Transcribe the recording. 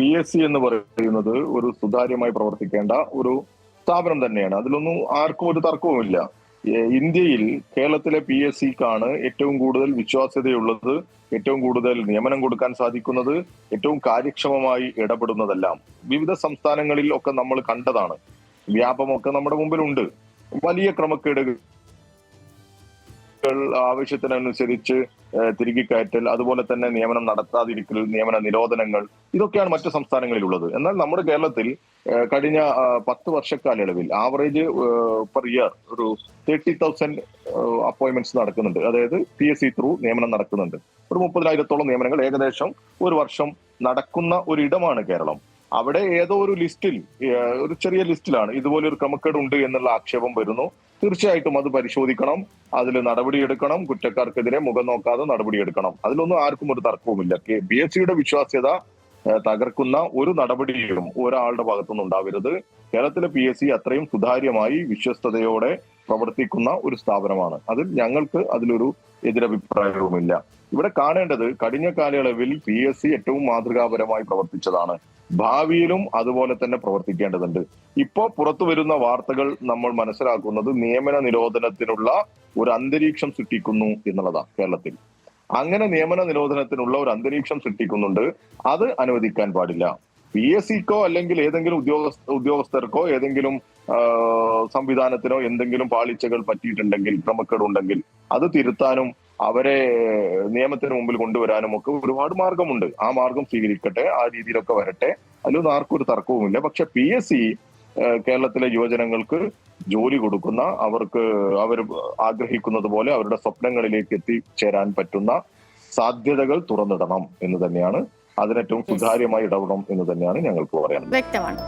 PSC എന്ന് പറയുന്നത് ഒരു സുതാര്യമായി പ്രവർത്തിക്കേണ്ട ഒരു സ്ഥാപനം തന്നെയാണ്. അതിലൊന്നും ആർക്കും ഒരു തർക്കവുമില്ല. ഇന്ത്യയിൽ കേരളത്തിലെ PSCക്കാണ് ഏറ്റവും കൂടുതൽ വിശ്വാസ്യതയുള്ളത്, ഏറ്റവും കൂടുതൽ നിയമനം കൊടുക്കാൻ സാധിക്കുന്നത്, ഏറ്റവും കാര്യക്ഷമമായി ഇടപെടുന്നതെല്ലാം. വിവിധ സംസ്ഥാനങ്ങളിൽ ഒക്കെ നമ്മൾ കണ്ടതാണ്. വ്യാപമൊക്കെ നമ്മുടെ മുമ്പിലുണ്ട്. വലിയ ക്രമക്കേടുകൾ ആവശ്യത്തിനനുസരിച്ച് തിരികെ കയറ്റൽ, അതുപോലെ തന്നെ നിയമനം നടത്താതിരിക്കൽ, നിയമന നിരോധനങ്ങൾ, ഇതൊക്കെയാണ് മറ്റു സംസ്ഥാനങ്ങളിലുള്ളത്. എന്നാൽ നമ്മുടെ കേരളത്തിൽ കഴിഞ്ഞ 10 വർഷക്കാലയളവിൽ ആവറേജ് പെർ ഇയർ ഒരു 30,000 അപ്പോയിന്റ്മെന്റ്സ് നടക്കുന്നുണ്ട്. അതായത് PSC ത്രൂ നിയമനം നടക്കുന്നുണ്ട്. ഒരു 30,000-ഓളം നിയമനങ്ങൾ ഏകദേശം ഒരു വർഷം നടക്കുന്ന ഒരിടമാണ് കേരളം. അവിടെ ഏതോ ഒരു ലിസ്റ്റിൽ, ഒരു ചെറിയ ലിസ്റ്റിലാണ് ഇതുപോലെ ഒരു ക്രമക്കേട് ഉണ്ട് എന്നുള്ള ആക്ഷേപം വരുന്നു. തീർച്ചയായിട്ടും അത് പരിശോധിക്കണം, അതിൽ നടപടിയെടുക്കണം, കുറ്റക്കാർക്കെതിരെ മുഖം നോക്കാതെ നടപടിയെടുക്കണം. അതിലൊന്നും ആർക്കും ഒരു തർക്കവുമില്ല. PSCയുടെ വിശ്വാസ്യത തകർക്കുന്ന ഒരു നടപടിയും ഒരാളുടെ ഭാഗത്തുനിന്ന് ഉണ്ടാവരുത്. കേരളത്തിലെ PSC അത്രയും സുതാര്യമായി വിശ്വസ്തയോടെ പ്രവർത്തിക്കുന്ന ഒരു സ്ഥാപനമാണ്. ഞങ്ങൾക്ക് അതിലൊരു എതിരഭിപ്രായവുമില്ല. ഇവിടെ കാണേണ്ടത് കഴിഞ്ഞ കാലയളവിൽ PSC ഏറ്റവും മാതൃകാപരമായി പ്രവർത്തിച്ചതാണ്. ഭാവിയിലും അതുപോലെ തന്നെ പ്രവർത്തിക്കേണ്ടതുണ്ട്. ഇപ്പോ പുറത്തു വരുന്ന വാർത്തകൾ നമ്മൾ മനസ്സിലാക്കുന്നത് നിയമന നിരോധനത്തിനുള്ള ഒരു അന്തരീക്ഷം സൃഷ്ടിക്കുന്നു എന്നുള്ളതാണ്. കേരളത്തിൽ അങ്ങനെ നിയമന നിരോധനത്തിനുള്ള ഒരു അന്തരീക്ഷം സൃഷ്ടിക്കുന്നുണ്ട്. അത് അനുവദിക്കാൻ പാടില്ല. PSCക്കോ അല്ലെങ്കിൽ ഏതെങ്കിലും ഉദ്യോഗസ്ഥർക്കോ ഏതെങ്കിലും സംവിധാനത്തിനോ എന്തെങ്കിലും പാളിച്ചകൾ പറ്റിയിട്ടുണ്ടെങ്കിൽ, ക്രമക്കേടുണ്ടെങ്കിൽ അത് തിരുത്താനും അവരെ നിയമത്തിന് മുമ്പിൽ കൊണ്ടുവരാനും ഒക്കെ ഒരുപാട് മാർഗമുണ്ട്. ആ മാർഗം സ്വീകരിക്കട്ടെ, ആ രീതിയിലൊക്കെ വരട്ടെ. അതിലൊന്നും ആർക്കും ഒരു തർക്കവുമില്ല. പക്ഷെ PSC കേരളത്തിലെ യുവജനങ്ങൾക്ക് ജോലി കൊടുക്കുന്ന, അവർ ആഗ്രഹിക്കുന്നത് പോലെ അവരുടെ സ്വപ്നങ്ങളിലേക്ക് എത്തിച്ചേരാൻ പറ്റുന്ന സാധ്യതകൾ തുറന്നിടണം എന്ന് തന്നെയാണ്, അതിനേറ്റവും സുതാര്യമായി ഇടപെടണം എന്ന് തന്നെയാണ് ഞങ്ങൾക്ക് പറയാനുള്ളത്. വ്യക്തമാണ്.